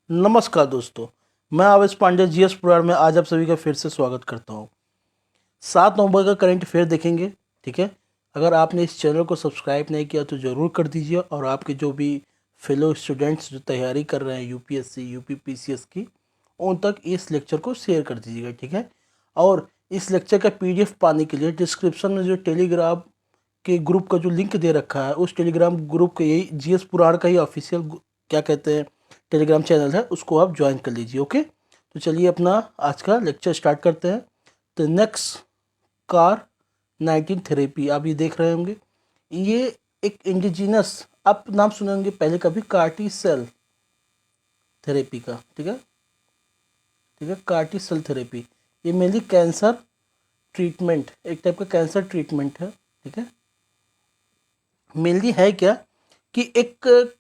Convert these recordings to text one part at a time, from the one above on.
नमस्कार दोस्तों, मैं आवेश पांडे जीएस पुराण में आज आप सभी का फिर से स्वागत करता हूँ। 7 नवंबर का करंट अफेयर देखेंगे। ठीक है, अगर आपने इस चैनल को सब्सक्राइब नहीं किया तो ज़रूर कर दीजिए और आपके जो भी फेलो स्टूडेंट्स जो तैयारी कर रहे हैं यूपीएससी यूपी पीसीएस की, उन तक इस लेक्चर को शेयर कर दीजिएगा। ठीक है, और इस लेक्चर का पीडीएफ पाने के लिए डिस्क्रिप्शन में जो टेलीग्राम के ग्रुप का जो लिंक दे रखा है, उस टेलीग्राम ग्रुप का यही जीएस पुराण का ही ऑफिशियल क्या कहते हैं टेलीग्राम चैनल है, उसको आप ज्वाइन कर लीजिए। ओके, तो चलिए अपना आज का लेक्चर स्टार्ट करते हैं। तो नेक्स्ट कार 19 थेरेपी आप ये देख रहे होंगे। ये एक इंडिजिनस, आप नाम सुने होंगे पहले कभी, कार्टी सेल थेरेपी का। ठीक है, ठीक है, कार्टी सेल थेरेपी ये मेनली कैंसर ट्रीटमेंट, एक टाइप का कैंसर ट्रीटमेंट है। ठीक है, मेनली है क्या कि एक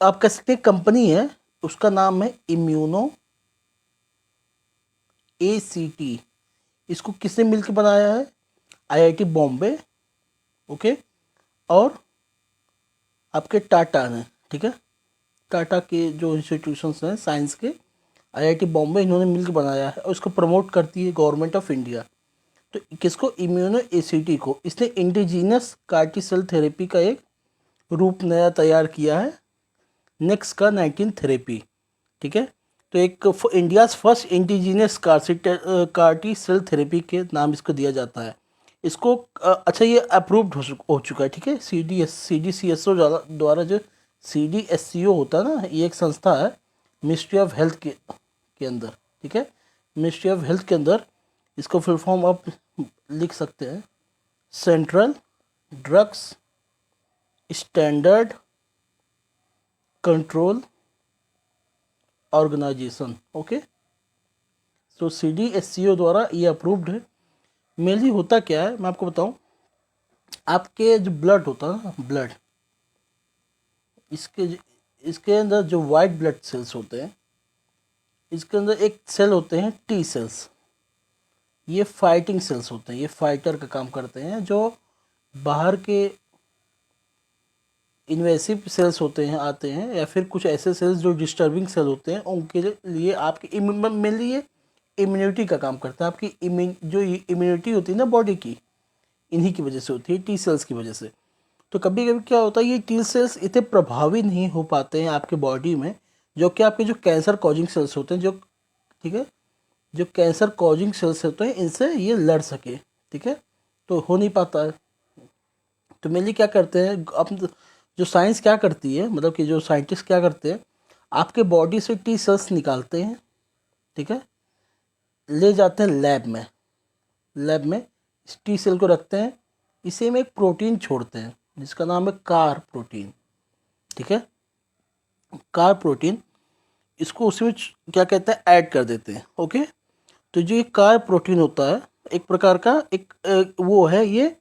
आप कह सकते हैं कंपनी है, उसका नाम है इम्यूनो ACT। इसको किसने मिलकर बनाया है? आईआईटी बॉम्बे, ओके, और आपके टाटा ने। ठीक है, टाटा के जो इंस्टीट्यूशंस हैं साइंस के, आईआईटी बॉम्बे इन्होंने मिलकर बनाया है और इसको प्रमोट करती है गवर्नमेंट ऑफ इंडिया। तो किसको? इम्यूनो ACT को। इसने इंडिजीनस कार्टी सेल थेरेपी का एक रूप नया तैयार किया है, नेक्स्ट का 19 थेरेपी। ठीक है, तो एक India's first indigenous CAR-T cell therapy के नाम इसको दिया जाता है। इसको अच्छा, ये अप्रूव्ड हो चुका है। ठीक है, CDCSO द्वारा जो CDSCO होता है ना, ये एक संस्था है मिनिस्ट्री ऑफ हेल्थ के अंदर। ठीक है, मिनिस्ट्री ऑफ हेल्थ के अंदर इसको फुल फॉर्म आप लिख सकते हैं, central drugs standard control organization. Okay, तो CDSCO द्वारा ये अप्रूव्ड है। मेनली होता क्या है मैं आपको बताऊं, आपके जो ब्लड होता है ना, ब्लड, इसके इसके अंदर जो वाइट ब्लड सेल्स होते हैं, इसके अंदर एक सेल होते हैं T सेल्स। ये फाइटिंग सेल्स होते हैं, ये फाइटर का काम करते हैं। जो बाहर के इन्वेसिव सेल्स होते हैं आते हैं, या फिर कुछ ऐसे सेल्स जो डिस्टर्बिंग सेल होते हैं, उनके लिए आपकी मेनली ये इम्यूनिटी का काम करता है। आपकी जो इम्यूनिटी होती है ना बॉडी की, इन्हीं की वजह से होती है, T सेल्स की वजह से। तो कभी कभी क्या होता है, ये T सेल्स इतने प्रभावी नहीं हो पाते हैं आपके बॉडी में, जो कि आपके जो कैंसर कॉजिंग सेल्स होते हैं, जो, ठीक है, जो कैंसर कॉजिंग सेल्स होते हैं, इनसे ये लड़ सके। ठीक है, तो हो नहीं पाता है। तो मेनली क्या करते हैं अब, जो साइंस क्या करती है, मतलब कि जो साइंटिस्ट क्या करते हैं, आपके बॉडी से T सेल्स निकालते हैं। ठीक है, ले जाते हैं लैब में, लैब में इस T सेल को रखते हैं, इसे में एक प्रोटीन छोड़ते हैं जिसका नाम है कार प्रोटीन। ठीक है, कार प्रोटीन, इसको उसमें क्या कहते हैं, ऐड कर देते हैं। ओके, तो जो ये कार प्रोटीन होता है, एक प्रकार का एक वो है ये,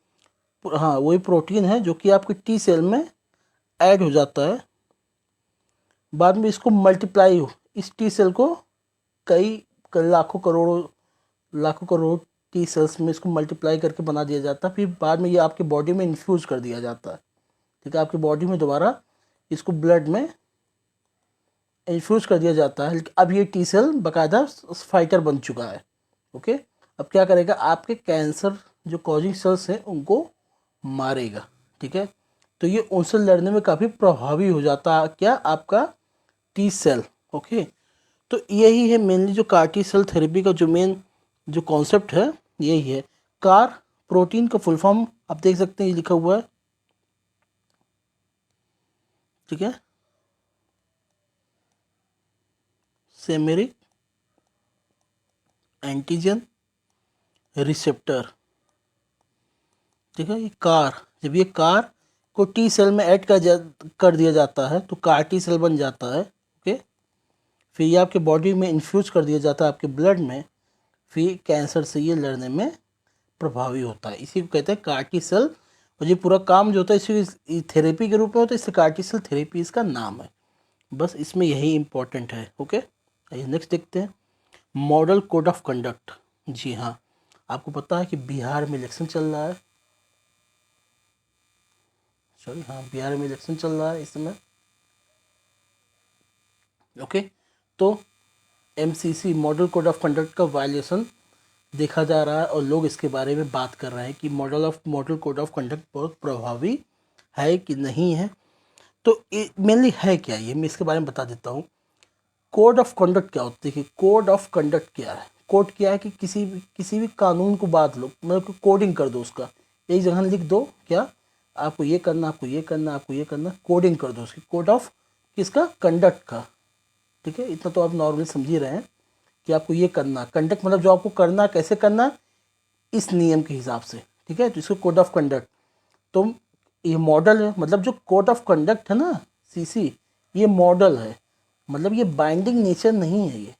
हाँ वही प्रोटीन है जो कि आपके T सेल में ऐड हो जाता है। बाद में इसको मल्टीप्लाई हो, इस T सेल को कई लाखों करोड़ T सेल्स में इसको मल्टीप्लाई करके बना दिया जाता है। फिर बाद में ये आपके बॉडी में इन्फ्यूज़ कर दिया जाता है। ठीक है, आपकी बॉडी में दोबारा इसको ब्लड में इन्फ्यूज़ कर दिया जाता है। लेकिन अब ये T सेल बाकायदा फाइटर बन चुका है। ओके, अब क्या करेगा, आपके कैंसर जो कॉजिंग सेल्स हैं उनको मारेगा। ठीक है, तो ये उनसे लड़ने में काफ़ी प्रभावी हो जाता है क्या, आपका T सेल। ओके, तो यही है मेनली जो कार्टी सेल थेरेपी का जो मेन जो कॉन्सेप्ट है, यही है। कार प्रोटीन का फुल फॉर्म आप देख सकते हैं, ये लिखा हुआ है। ठीक है, सेमेरिक एंटीजन रिसेप्टर। ठीक है, ये कार, जब ये कार को T सेल में ऐड कर दिया जाता है तो कार T सेल बन जाता है। ओके, फिर ये आपके बॉडी में इन्फ्यूज कर दिया जाता है आपके ब्लड में, फिर कैंसर से ये लड़ने में प्रभावी होता है। इसी को कहते हैं कार्टी सेल। और ये पूरा काम जो होता है इसी थेरेपी के रूप में होता है, इससे कार्टी सेल थेरेपी इसका नाम है। बस इसमें यही इम्पोर्टेंट है। ओके, आइए नेक्स्ट देखते हैं, मॉडल कोड ऑफ कंडक्ट। जी हाँ, आपको पता है कि बिहार में इलेक्शन चल रहा है, सॉरी हाँ, बिहार में इलेक्शन चल रहा है इस समय। ओके, तो MCC model code of conduct का वायलेशन देखा जा रहा है और लोग इसके बारे में बात कर रहे हैं कि मॉडल कोड ऑफ कंडक्ट बहुत प्रभावी है कि नहीं है। तो मेनली है क्या ये, मैं इसके बारे में बता देता हूँ। कोड ऑफ कंडक्ट क्या होती है? कोड ऑफ कंडक्ट क्या है? कोड क्या है कि किसी भी कानून को बात लो, मतलब कोडिंग कर दो उसका, एक जगह लिख दो क्या आपको ये करना, आपको ये करना, आपको ये करना, कोडिंग कर दो उसकी, कोड ऑफ किसका? कंडक्ट का। ठीक है, इतना तो आप नॉर्मली समझ ही रहे हैं कि आपको ये करना, कंडक्ट मतलब जो आपको करना, कैसे करना, इस नियम के हिसाब से। ठीक है, तो इसको कोड ऑफ कंडक्ट। तो ये मॉडल है, मतलब जो कोड ऑफ कंडक्ट है ना CC, ये मॉडल है, मतलब ये बाइंडिंग नेचर नहीं है। ये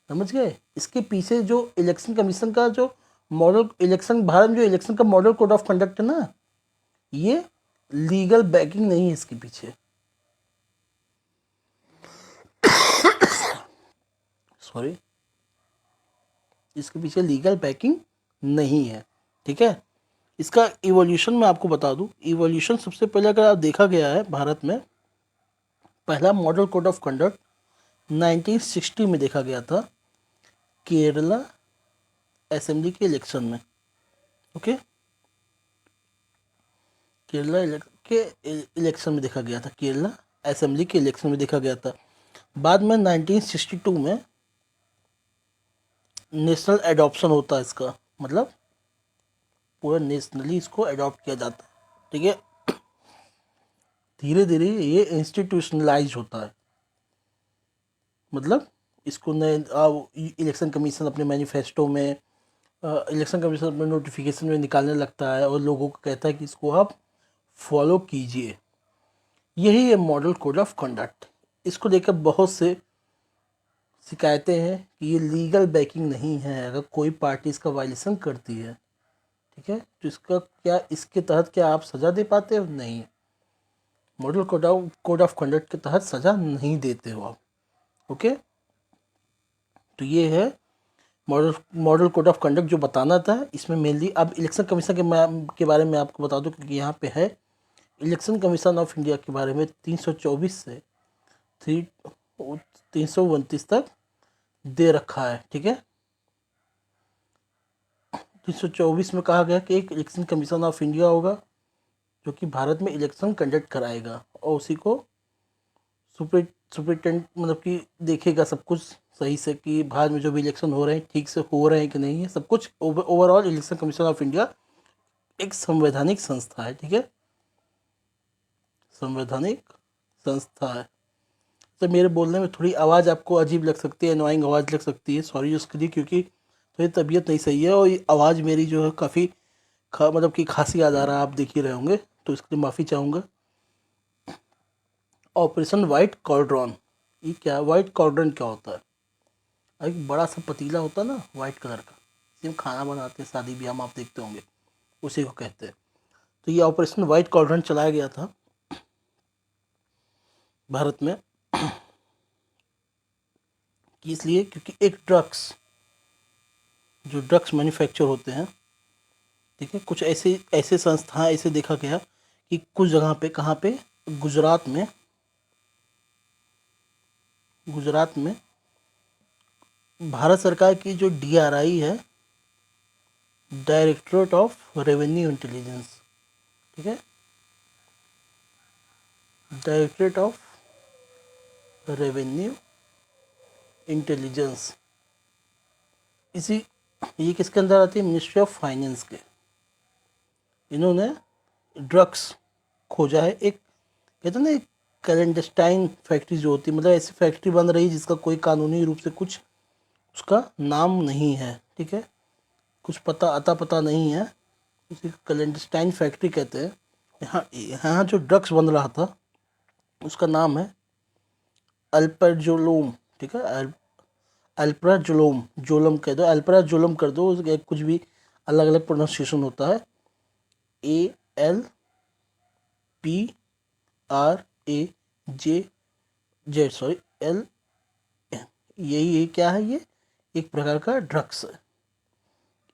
समझ गए? इसके पीछे जो इलेक्शन कमीशन का जो मॉडल, इलेक्शन भारत में जो इलेक्शन का मॉडल कोड ऑफ कंडक्ट है ना, ये लीगल बैकिंग नहीं है इसके पीछे। सॉरी, इसके पीछे लीगल बैकिंग नहीं है। ठीक है, इसका इवोल्यूशन मैं आपको बता दूं। इवोल्यूशन सबसे पहले अगर आप देखा गया है भारत में, पहला मॉडल कोड ऑफ कंडक्ट 1960 में देखा गया था, केरला असेंबली के इलेक्शन में। ओके, केरला के इलेक्शन में देखा गया था, केरला असेंबली के इलेक्शन में देखा गया था। बाद में 1962 में नेशनल एडॉप्शन होता है इसका, मतलब पूरा नेशनली इसको अडॉप्ट किया जाता है। ठीक है, धीरे धीरे ये इंस्टीट्यूशनलाइज होता है, मतलब इसको नए इलेक्शन कमीशन अपने मैनिफेस्टो में, इलेक्शन कमीशन अपने नोटिफिकेशन में निकालने लगता है और लोगों को कहता है कि इसको आप फॉलो कीजिए। यही है मॉडल कोड ऑफ कंडक्ट। इसको लेकर बहुत से शिकायतें हैं कि ये लीगल बैकिंग नहीं है, अगर कोई पार्टी इसका वायलेशन करती है, ठीक है, तो इसका क्या, इसके तहत क्या आप सज़ा दे पाते हो? नहीं, मॉडल कोड ऑफ कंडक्ट के तहत सज़ा नहीं देते हो आप। ओके, तो ये है मॉडल कोड ऑफ कंडक्ट जो बताना था। इसमें मेनली अब इलेक्शन कमीशन के बारे में आपको बता दूं, क्योंकि यहाँ पे है इलेक्शन कमीशन ऑफ इंडिया के बारे में 324 से 329 तक दे रखा है। ठीक है, 324 में कहा गया कि एक इलेक्शन कमीशन ऑफ इंडिया होगा जो कि भारत में इलेक्शन कंडक्ट कराएगा और उसी को सुप्रिटेंडेंट, मतलब कि देखेगा सब कुछ सही से कि भारत में जो भी इलेक्शन हो रहे हैं ठीक से हो रहे हैं कि नहीं है, सब कुछ। Overall election commission of India एक संवैधानिक संस्था है। ठीक है, संवैधानिक संस्था है। तो मेरे बोलने में थोड़ी आवाज़ आपको अजीब लग सकती है, एनोइंग आवाज़ लग सकती है, सॉरी उसके लिए, क्योंकि थोड़ी तबीयत नहीं सही है और ये आवाज़ मेरी जो है काफ़ी मतलब कि खांसी आ जा रहा है, आप देख ही रहे होंगे, तो इसके लिए माफ़ी चाहूँगा। ऑपरेशन वाइट कॉर्ड्रॉन, ये क्या है? वाइट कॉर्ड्रॉन क्या होता है? एक बड़ा सा पतीला होता है ना वाइट कलर का, जिसमें खाना बनाते हैं, शादी ब्याह में आप देखते होंगे, उसी को कहते हैं। तो ये ऑपरेशन वाइट कॉर्ड्रॉन चलाया गया था भारत में, इसलिए क्योंकि एक ड्रग्स मैन्युफैक्चर होते हैं, ठीक है, कुछ ऐसे ऐसे संस्थाएं, ऐसे देखा गया कि कुछ जगह पे, कहाँ पे, गुजरात में भारत सरकार की जो DRI है, डायरेक्टरेट ऑफ रेवेन्यू इंटेलिजेंस, ठीक है, डायरेक्टरेट ऑफ रेवेन्यू इंटेलिजेंस, ये किसके अंदर आती है? मिनिस्ट्री ऑफ फाइनेंस के। इन्होंने ड्रग्स खोजा है, एक कहते हैं ना, एक क्लैंडस्टाइन फैक्ट्री जो होती है, मतलब ऐसी फैक्ट्री बन रही है जिसका कोई कानूनी रूप से कुछ उसका नाम नहीं है। ठीक है, कुछ पता नहीं है, उसी क्लैंडस्टाइन फैक्ट्री कहते हैं। यहाँ जो ड्रग्स बन रहा था उसका नाम है अल्परजोलम। ठीक है, जोलम कह दो, अल्पराजोलम कर दो, कुछ भी अलग अलग प्रोनाउंसिएशन होता है। ALPRAJ, सॉरी, यही क्या है? ये एक प्रकार का ड्रग्स है।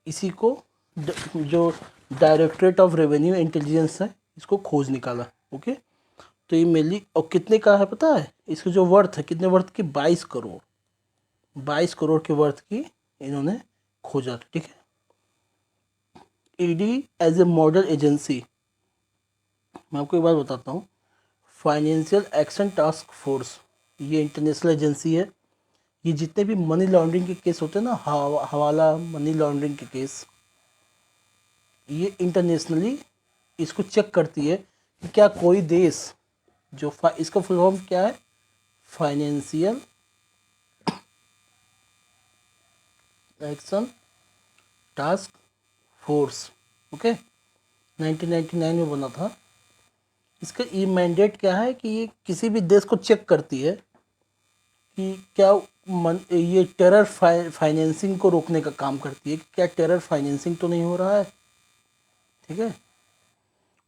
इसी को जो डायरेक्टरेट ऑफ रेवेन्यू इंटेलिजेंस है, इसको खोज निकाला। ओके, तो ये मेनली, और कितने का है पता है, इसकी जो वर्थ है, कितने वर्थ की, 22 करोड़, 22 करोड़ के वर्थ की इन्होंने खोजा। ठीक है। ED as a model agency, मैं आपको एक बात बताता हूँ, फाइनेंशियल एक्शन टास्क फोर्स, ये इंटरनेशनल एजेंसी है। ये जितने भी मनी लॉन्ड्रिंग के केस होते हैं ना, हवाला मनी लॉन्ड्रिंग के केस, ये इंटरनेशनली इसको चेक करती है कि क्या कोई देश जो इसका फुल फॉर्म क्या है, financial action task force. Okay, 1999 में बना था। इसका ये मैंडेट क्या है कि ये किसी भी देश को चेक करती है कि क्या ये टेरर फाइनेंसिंग को रोकने का काम करती है कि क्या टेरर फाइनेंसिंग तो नहीं हो रहा है। ठीक है,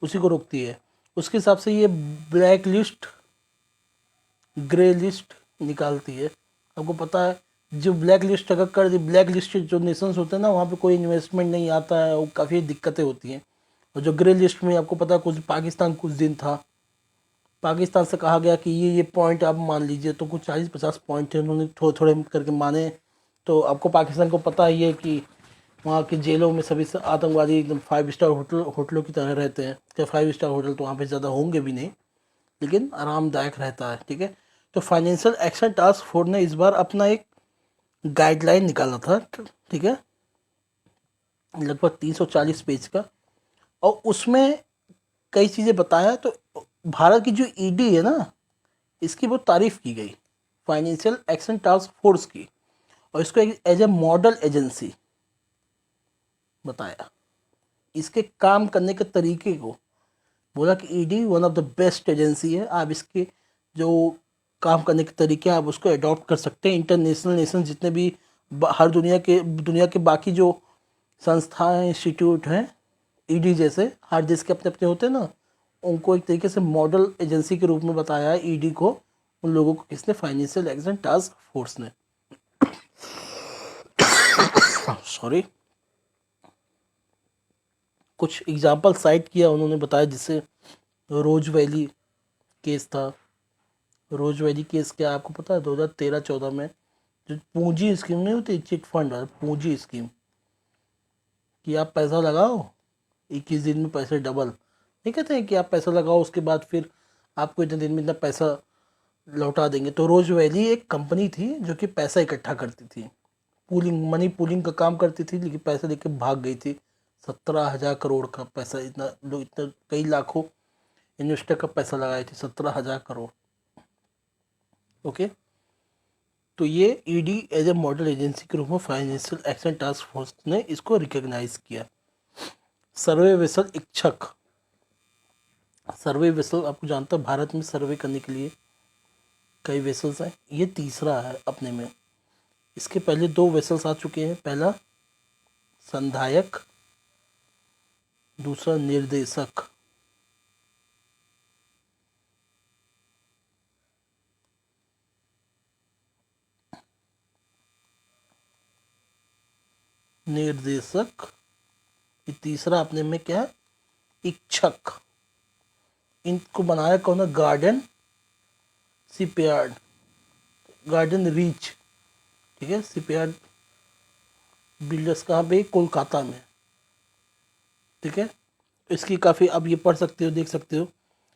उसी को रोकती है। उसके हिसाब से ये ब्लैक लिस्ट, ग्रे लिस्ट निकालती है। आपको पता है, जो ब्लैक लिस्ट अगर कर दी, ब्लैक लिस्ट जो नेशंस होते हैं ना, वहाँ पे कोई इन्वेस्टमेंट नहीं आता है, वो काफ़ी दिक्कतें होती हैं। और जो ग्रे लिस्ट में आपको पता है, कुछ पाकिस्तान कुछ दिन था, पाकिस्तान से कहा गया कि ये पॉइंट आप मान लीजिए, तो कुछ 40-50 पॉइंट थे, उन्होंने थोड़े थोड़े करके माने। तो आपको पाकिस्तान को पता ही है कि वहाँ की जेलों में सभी से आतंकवादी एकदम 5 स्टार होटलों की तरह रहते हैं। क्या 5 स्टार होटल तो वहाँ पे ज़्यादा होंगे भी नहीं, लेकिन आरामदायक रहता है। ठीक है। तो फाइनेंशियल एक्शन टास्क फोर्स ने इस बार अपना एक गाइडलाइन निकाला था। ठीक है, लगभग 340 पेज का, और उसमें कई चीज़ें बताया। तो भारत की जो ईडी है ना, इसकी बहुत तारीफ की गई, फाइनेंशियल एक्शन टास्क फोर्स की, और इसको एज ए मॉडल एजेंसी बताया। इसके काम करने के तरीके को बोला कि ED one of the best agency है। आप इसके जो काम करने के तरीके हैं, आप उसको अडॉप्ट कर सकते हैं। इंटरनेशनल नेशन जितने भी हर दुनिया के बाकी जो संस्थाएं, इंस्टीट्यूट हैं, ईडी जैसे हर देश के अपने अपने होते हैं ना, उनको एक तरीके से मॉडल एजेंसी के रूप में बताया है ईडी को, उन लोगों को किसने, फाइनेंशियल एक्शन टास्क फोर्स ने। सॉरी, कुछ एग्जाम्पल साइट किया उन्होंने, बताया, जिससे रोज वैली केस था। रोज वैली केस क्या आपको पता है, 2013-14 में जो पूंजी स्कीम नहीं होती, चिट फंड वाला पूंजी स्कीम, कि आप पैसा लगाओ 21 दिन में पैसे डबल, नहीं कहते हैं कि आप पैसा लगाओ उसके बाद फिर आपको इतने दिन में इतना पैसा लौटा देंगे। तो रोज वैली एक कंपनी थी जो कि पैसा इकट्ठा करती थी, मनी पूलिंग का काम करती थी, लेकिन पैसे लेके भाग गई थी। 17,000 करोड़ का पैसा, इतना कई लाखों इन्वेस्टर का पैसा लगाई थी, 17,000 करोड़। ओके, तो ये ED as a model agency के रूप में फाइनेंशियल एक्शन टास्क फोर्स ने इसको रिकॉग्नाइज किया। सर्वे वेसल इच्छक, सर्वे वेसल आपको जानता है, भारत में सर्वे करने के लिए कई वेसल्स हैं, ये तीसरा है अपने में। इसके पहले 2 वेसल्स आ चुके हैं, पहला संधायक, दूसरा निर्देशक। निर्देशक, ये तीसरा अपने में क्या है, इच्छक। इनको बनाया कौन है, गार्डन शिपयार्ड, गार्डन रीच। ठीक है, शिपयार्ड बिल्डर्स कहाँ पे, कोलकाता में। ठीक है, इसकी काफ़ी आप ये पढ़ सकते हो, देख सकते हो।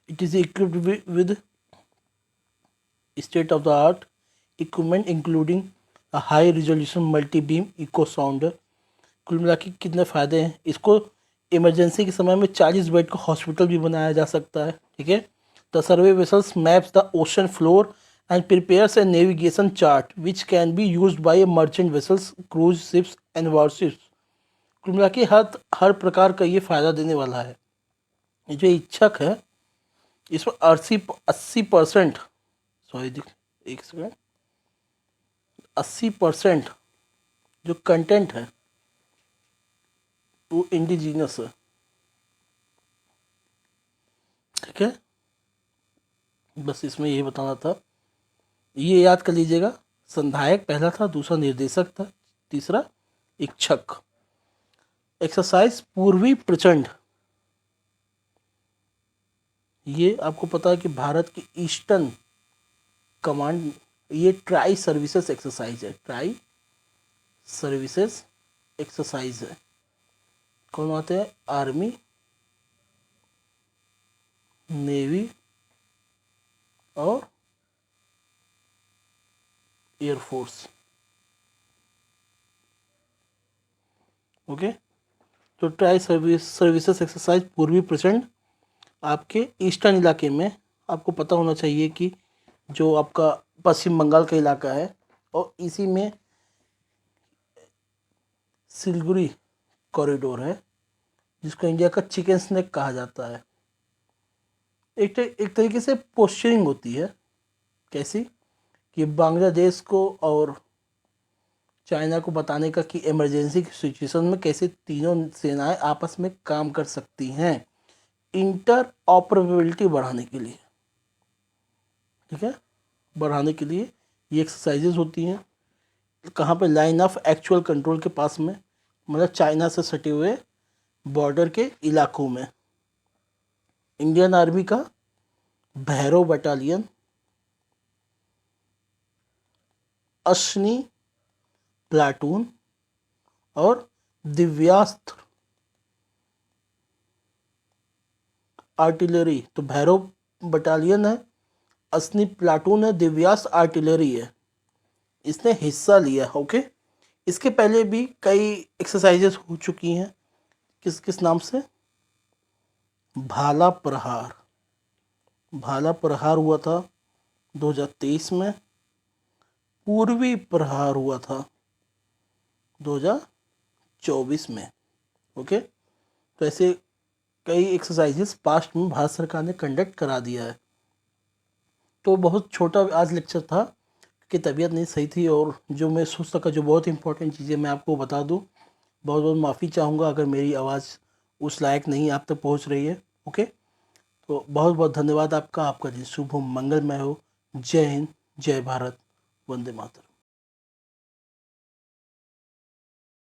It is equipped with state of the art equipment including a high resolution multi beam echo sounder. कुल मिला के कितने फ़ायदे हैं, इसको इमरजेंसी के समय में 40 बेड का हॉस्पिटल भी बनाया जा सकता है। ठीक है, the survey vessels maps the ocean floor and prepares a navigation chart which can be used by merchant vessels, cruise ships and warships. कुल मिला के हर प्रकार का ये फ़ायदा देने वाला है। ये जो इच्छक है, इसमें 80% सॉरी, एक सेकेंड, 80% जो कंटेंट है वो इंडिजीनियस है। ठीक है, बस इसमें यही बताना था, ये याद कर लीजिएगा। संधायक पहला था, दूसरा निर्देशक था, तीसरा इच्छक। एक्सरसाइज पूर्वी प्रचंड, ये आपको पता है कि भारत की ईस्टर्न कमांड, ये ट्राई सर्विसेज एक्सरसाइज है, ट्राई सर्विसेज एक्सरसाइज है। कौन आते हैं? आर्मी, नेवी और एयरफोर्स। ओके, तो ट्राई सर्विसेज एक्सरसाइज पूर्वी प्रचंड आपके ईस्टर्न इलाके में। आपको पता होना चाहिए कि जो आपका पश्चिम बंगाल का इलाका है और इसी में सिलगुड़ी कॉरिडोर है, जिसको इंडिया का चिकन स्नैक कहा जाता है। एक तरीके से पोस्चरिंग होती है। कैसी? कि बांग्लादेश को और चाइना को बताने का कि इमरजेंसी की सिचुएशन में कैसे तीनों सेनाएं आपस में काम कर सकती हैं, इंटर ऑपरेबिलिटी बढ़ाने के लिए। ठीक है, बढ़ाने के लिए ये एक्सरसाइजेज होती हैं। कहाँ पे? लाइन ऑफ एक्चुअल कंट्रोल के पास में, मतलब चाइना से सटे हुए बॉर्डर के इलाकों में। इंडियन आर्मी का भैरव बटालियन, अश्नी प्लाटून और दिव्यास्त्र आर्टिलरी। तो भैरव बटालियन है, अश्नी प्लाटून है, दिव्यास्त्र आर्टिलरी है, इसने हिस्सा लिया। ओके, इसके पहले भी कई एक्सरसाइजेस हो चुकी हैं। किस किस नाम से? भाला प्रहार, भाला प्रहार हुआ था 2023 में। पूर्वी प्रहार हुआ था 2024 में। ओके, तो ऐसे कई एक्सरसाइजेस पास्ट में भारत सरकार ने कंडक्ट करा दिया है। तो बहुत छोटा आज लेक्चर था कि तबीयत नहीं सही थी, और जो मैं सोच सका जो बहुत इंपॉर्टेंट चीज़ें मैं आपको बता दूं। बहुत बहुत माफ़ी चाहूँगा अगर मेरी आवाज़ उस लायक नहीं आप तक पहुंच रही है। ओके, तो बहुत बहुत धन्यवाद आपका। आपका दिन शुभ हो, मंगलमय हो। जय हिंद, जय भारत, वंदे मातरम।